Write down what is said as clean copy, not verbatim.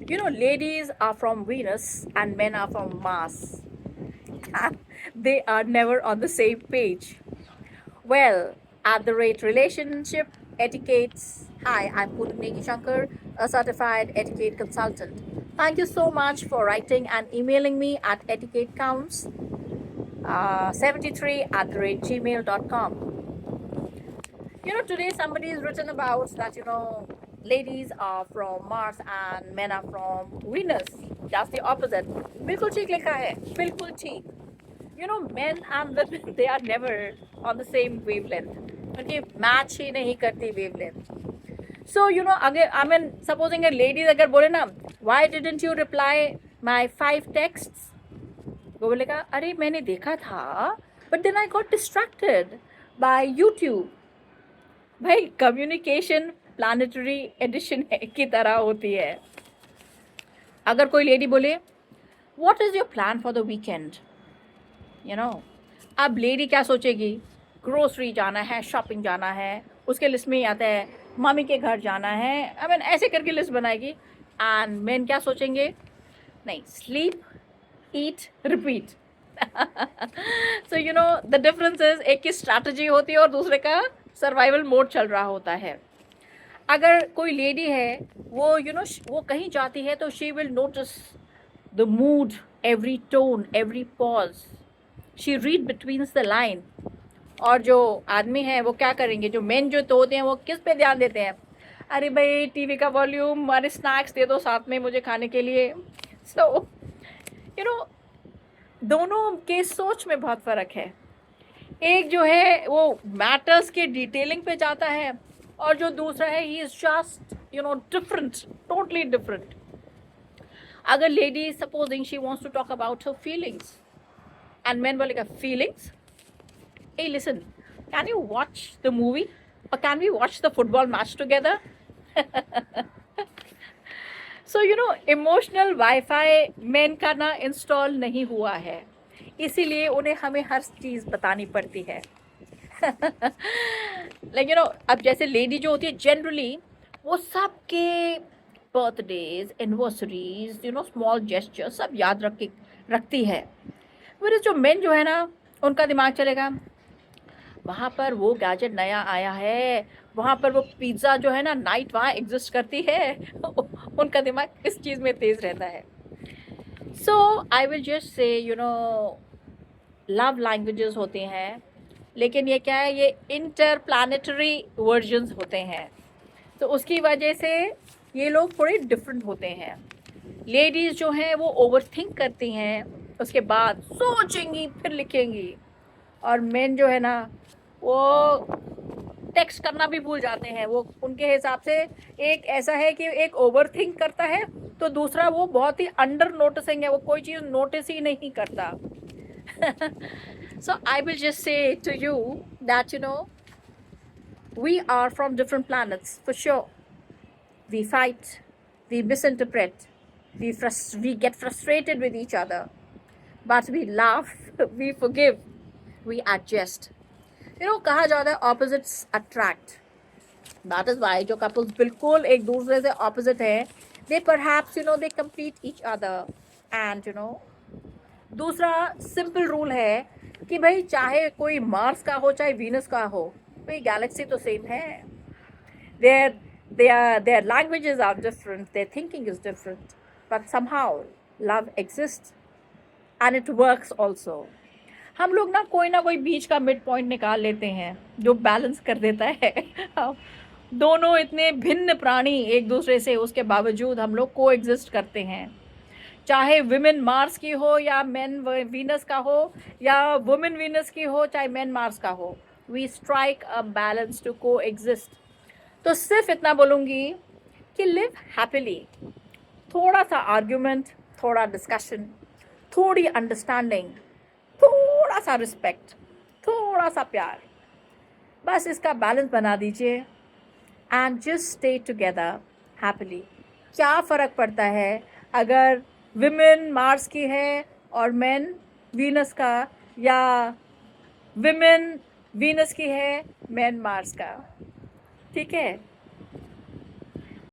You know, ladies are from Venus and men are from Mars. They are never on the same page. Well, at the rate relationship etiquettes. Hi, I'm Pudmini Shankar, a certified etiquette consultant. Thank you so much for writing and emailing me at etiquettecounts 73 at the rate gmail.com. You know, today somebody has written about that, ladies are from Mars and men are from Venus. Just the opposite. बिल्कुल ठीक लिखा है, बिल्कुल ठीक. You know, men and women, they are never on the same wavelength. उनकी match ही नहीं करती wavelength. So, अगर I mean, supposing a ladies अगर बोले ना, why didn't you reply my 5 texts? वो बोलेगा, अरे मैंने देखा था, but then I got distracted by YouTube. भाई कम्युनिकेशन प्लानिटरी एडिशन की तरह होती है. अगर कोई लेडी बोले what is your plan for the weekend, अब लेडी क्या सोचेगी, ग्रोसरी जाना है, शॉपिंग जाना है, उसके लिस्ट में ही आता है मम्मी के घर जाना है, आई मीन ऐसे करके लिस्ट बनाएगी. एंड मेन क्या सोचेंगे, नहीं, sleep, eat, repeat. So the difference is, एक की स्ट्रैटेजी होती है और दूसरे का सर्वाइवल मोड चल रहा होता है. अगर कोई लेडी है वो वो कहीं जाती है तो she will notice the mood, every tone, every pause, she read between the line. और जो आदमी है वो क्या करेंगे, जो मेन जो तो होते हैं वो किस पे ध्यान देते हैं, अरे भाई टीवी का वॉल्यूम, अरे स्नैक्स दे दो साथ में मुझे खाने के लिए. सो दोनों के सोच में बहुत फ़र्क है. एक जो है वो मैटर्स के डिटेलिंग पे जाता है और जो दूसरा है he is just different, totally different. अगर lady supposing she wants to talk about her feelings and man बोलेगा feelings, hey listen, can you watch the movie or can we watch the football match together? So emotional wifi main का ना install नहीं हुआ है, इसीलिए उन्हें हमें हर चीज़ बतानी पड़ती है. लेकिन अब जैसे लेडी जो होती है जनरली वो सबके बर्थडेज, एनिवर्सरीज, स्मॉल जेस्चर सब याद रखती है. फिर जो मेन जो है ना उनका दिमाग चलेगा वहाँ पर वो गैजेट नया आया है, वहाँ पर वो पिज़्ज़ा जो है ना नाइट वहाँ एग्जिस्ट करती है. उनका दिमाग इस चीज़ में तेज़ रहता है. So I will just say love languages होते हैं, लेकिन ये क्या है, ये इंटर प्लानिटरी वर्जन्स होते हैं. तो उसकी वजह से ये लोग थोड़े डिफरेंट होते हैं. लेडीज़ जो हैं वो ओवर थिंक करती हैं, उसके बाद सोचेंगी फिर लिखेंगी. और मेन जो है ना वो टेक्स्ट करना भी भूल जाते हैं. वो उनके हिसाब से एक ऐसा है कि एक ओवर थिंक करता है तो दूसरा वो बहुत ही अंडर नोटिसिंग है, वो कोई चीज़ नोटिस ही नहीं करता. So I will just say to you that we are from different planets for sure. We fight, we misinterpret, we get frustrated with each other, but we laugh, we forgive, we adjust. कहा जाता है opposites attract. That is why जो couples बिल्कुल एक दूसरे से opposite हैं, they perhaps they complete each other. And दूसरा सिंपल रूल है कि भाई चाहे कोई मार्स का हो चाहे वीनस का हो, भाई गैलेक्सी तो सेम है. their languages are different, their thinking is different, but somehow love exists and it works also. हम लोग ना कोई बीच का मिड पॉइंट निकाल लेते हैं जो बैलेंस कर देता है. दोनों इतने भिन्न प्राणी एक दूसरे से, उसके बावजूद हम लोग को एग्जिस्ट करते हैं. चाहे विमेन मार्स की हो या मैन वीनस का हो, या वुमेन वीनस की हो चाहे मैन मार्स का हो, we strike a balance to coexist. तो सिर्फ इतना बोलूँगी कि लिव हैप्पीली. थोड़ा सा आर्ग्यूमेंट, थोड़ा डिस्कशन, थोड़ी अंडरस्टैंडिंग, थोड़ा सा रिस्पेक्ट, थोड़ा सा प्यार, बस इसका बैलेंस बना दीजिए and just stay together happily. क्या फ़र्क पड़ता है अगर विमेन मार्स की है और मेन वीनस का, या विमेन वीनस की है मेन मार्स का. ठीक है.